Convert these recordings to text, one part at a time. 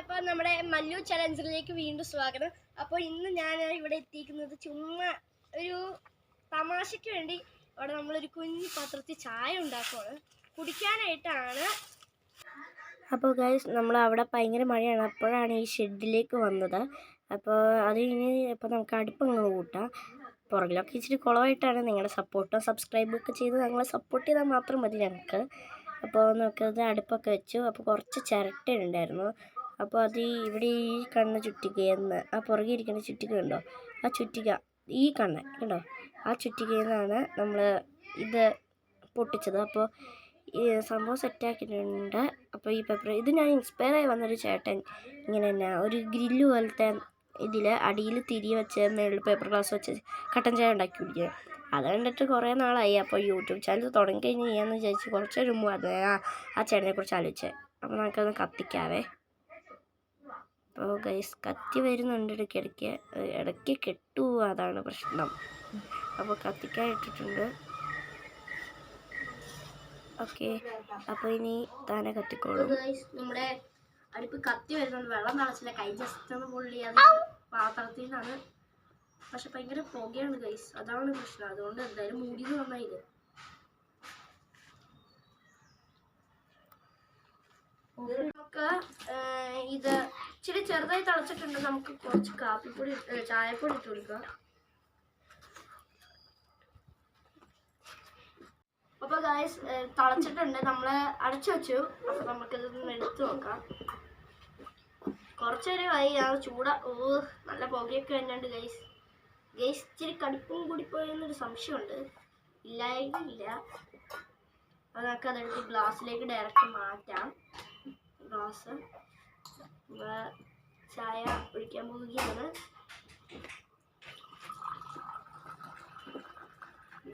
അപ്പോൾ നമ്മുടെ മല്ലു ചലഞ്ചറിലേക്ക് വീണ്ടും സ്വാഗതം. അപ്പോൾ ഇന്ന് ഞാൻ ഇവിടെ എത്തിയിരിക്കുന്നത് ചുമ്മാ ഒരു തമാശയ്ക്ക് വേണ്ടി അവിടെ നമ്മളൊരു കുഞ്ഞു പാത്രത്തിൽ ചായ ഉണ്ടാക്കുകയാണ്, കുടിക്കാനായിട്ടാണ്. അപ്പോൾ ഗൈസ്, നമ്മൾ അവിടെ ഭയങ്കര മഴയാണ്. അപ്പോഴാണ് ഈ ഷെഡിലേക്ക് വന്നത്. അപ്പോൾ അത് കഴിഞ്ഞ് ഇപ്പോൾ നമുക്ക് അടുപ്പങ്ങ് കൂട്ടാം. പുറകിലൊക്കെ ഇച്ചിരി കുളമായിട്ടാണ്. നിങ്ങളുടെ സപ്പോർട്ടും സബ്സ്ക്രൈബും ഒക്കെ ചെയ്ത് ഞങ്ങളെ സപ്പോർട്ട് ചെയ്താൽ മാത്രം മതി ഞങ്ങൾക്ക്. അപ്പോൾ നമുക്കത് അടുപ്പൊക്കെ വെച്ചു. അപ്പോൾ കുറച്ച് ചിരട്ടയുണ്ടായിരുന്നു. അപ്പോൾ അത് ഇവിടെ ഈ കണ്ണ് ചുറ്റികയെന്ന്, ആ പുറകെ ഇരിക്കുന്ന ചുറ്റിക കണ്ടോ, ആ ചുറ്റിക ഈ കണ്ണ് കണ്ടോ, ആ ചുറ്റികയിൽ നിന്നാണ് നമ്മൾ ഇത് പൊട്ടിച്ചത്. അപ്പോൾ ഈ സംഭവം സെറ്റാക്കിയിട്ടുണ്ട്. അപ്പോൾ ഈ പേപ്പർ ഇത് ഞാൻ ഇൻസ്പയറായി വന്നൊരു ചേട്ടൻ ഇങ്ങനെ തന്നെ ഒരു ഗ്രില്ല് പോലത്തെ ഇതിൽ അടിയിൽ തിരി വെച്ച് മേളിൽ പേപ്പർ ഗ്ലാസ് വെച്ച് കട്ടൻ ചായ ഉണ്ടാക്കി കുടിക്കുക. അത് കണ്ടിട്ട് കുറേ നാളായി. അപ്പോൾ യൂട്യൂബ് ചാനൽ തുടങ്ങിക്കഴിഞ്ഞ് ചെയ്യാമെന്ന് വിചാരിച്ച് കുറച്ചൊരു മുമ്പ് അത് ആ ചേട്ടനെ കുറിച്ച് ആലോചിച്ചത്. അപ്പോൾ നമുക്കത് കത്തിക്കാവേ. അപ്പോൾ ഗൈസ്, കത്തി വരുന്നുണ്ട് ഇടയ്ക്ക് കെട്ടു, അതാണ് പ്രശ്നം. അപ്പോൾ കത്തിക്കാൻ ഇട്ടിട്ടുണ്ട്. ഓക്കെ, അപ്പോൾ ഇനി താനെ കത്തിക്കോളും. നമ്മുടെ അടുപ്പ് കത്തി വരുന്നുണ്ട്. വെള്ളം തിളച്ചില്ല, കൈ ജസ്റ്റ് ഒന്ന് പുള്ളി അത് പാത്രത്തിൽ നിന്നാണ്. പക്ഷെ ഭയങ്കര പുകയാണ് ഗൈസ്, അതാണ് പ്രശ്നം. അതുകൊണ്ട് എന്തായാലും മൂടിന്ന് വന്നാൽ ഇത് നമുക്ക് ഇത് ഇച്ചിരി ചെറുതായി തിളച്ചിട്ടുണ്ട്. നമുക്ക് കുറച്ച് കാപ്പിപ്പൊടി ചായപ്പൊടി ഇട്ട് കൊടുക്കാം. അപ്പോൾ ഗൈസ്, തിളച്ചിട്ടുണ്ട്. നമ്മൾ അടച്ചു വെച്ചു. അപ്പോൾ നമുക്കിതൊന്ന് എടുത്ത് നോക്കാം. കുറച്ചേരമായി ആ നല്ല പുകയൊക്കെ വരുന്നുണ്ട് ഗൈസ്. ഇച്ചിരി കടുപ്പും കൂടിപ്പോയെന്നൊരു സംശയമുണ്ട്. ഇല്ലായില്ല. അപ്പോൾ നമുക്ക് അതെടുത്ത് ഗ്ലാസ്സിലേക്ക് ഡയറക്റ്റ് മാറ്റാം. ഗ്ലാസ് ചായ ഒഴിക്കാൻ പോവുകയാണ്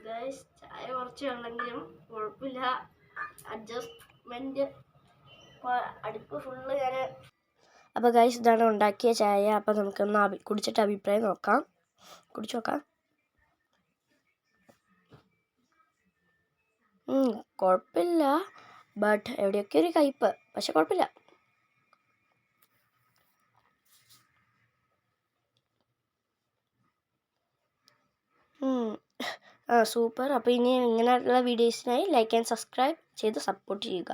ഗൈസ്. ചായ കുറച്ച് ഉണ്ടെങ്കിലും കുഴപ്പമില്ല, അഡ്ജസ്റ്റ്മെൻറ്റ്. അടുപ്പ് ഫുള്ള് ഞാൻ. അപ്പോൾ ഗൈസ്, ഇതാണ് ഉണ്ടാക്കിയ ചായ. അപ്പോൾ നമുക്കൊന്ന് കുടിച്ചിട്ട് അഭിപ്രായം നോക്കാം. കുടിച്ചു നോക്കാം. കുഴപ്പമില്ല, ബട്ട് എവിടെയൊക്കെ ഒരു കയ്പ്പ്, പക്ഷെ കുഴപ്പമില്ല. സൂപ്പർ. അപ്പോൾ ഇനി ഇങ്ങനെയുള്ള വീഡിയോസിനായി ലൈക്ക് ആൻഡ് സബ്സ്ക്രൈബ് ചെയ്ത് സപ്പോർട്ട് ചെയ്യുക.